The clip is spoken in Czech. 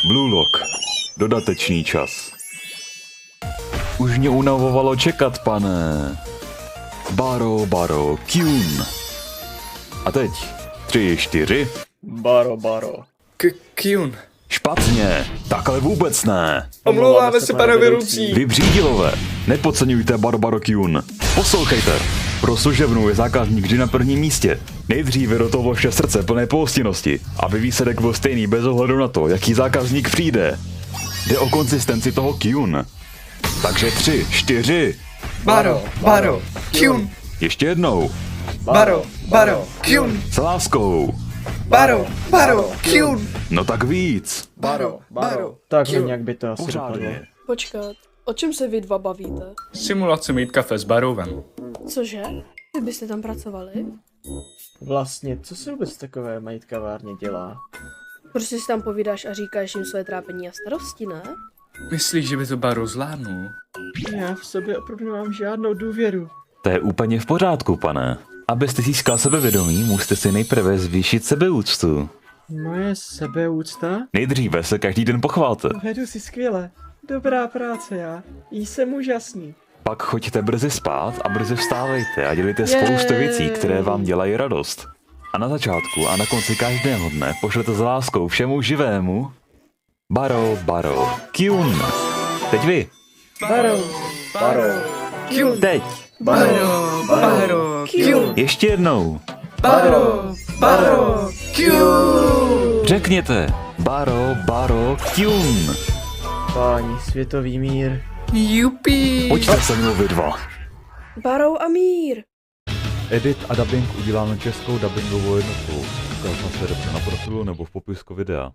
Blue Lock. Dodatečný čas. Už mě unavovalo čekat, pane. Baro, Kyun. A teď 3, 4. Baro. Kyun. Špatně, takhle vůbec ne. Omlouváme se, pane vedoucí. Vy břídilové, nepodceňujte Baro Kyun. Poslouchejte, pro služebnu je zákazník vždy na prvním místě. Nejdříve do toho vložte srdce plné pohostinnosti, aby výsledek byl stejný bez ohledu na to, jaký zákazník přijde. Jde o konsistenci toho Kyun. Takže 3, 4. Baro. Kyun. Ještě jednou. Baro. Kyun. S láskou. Baro. Kyun. No tak víc. Baro. Takže nějak by to asi dopadlo. Pořádně. Počkat, o čem se vy dva bavíte? Simulace mít kafe s barovem. Cože? Vy byste tam pracovali? Vlastně, co se vůbec takové mají v kavárně dělá? Prostě si tam povídáš a říkáš jim své trápení a starosti, ne? Myslíš, že by to baro zvládnul? Já v sobě opravdu nemám žádnou důvěru. To je úplně v pořádku, pane. Abyste získal sebevědomí, musíte si nejprve zvýšit sebeúctu. Moje sebeúcta? Nejdříve se každý den pochválte. Vedu si skvěle. Dobrá práce já. Jsem úžasný. Pak choďte brzy spát a brzy vstávejte a dělejte spoustu věcí, které vám dělají radost. A na začátku a na konci každého dne pošlete s láskou všemu živému Baro, Kyun. Teď vy. Baro. Kyun. Teď. Baro. Kyun. Ještě jednou. Baro. Kyun. Řekněte. Baro, Kyun. Páni, světový mír. Jupi. Pojďte se mnou vy dva. Barou a mír! Edit a dubbing uděláme českou dubbingovou jednotkou. Ukáž na své na profilu nebo v popisku videa.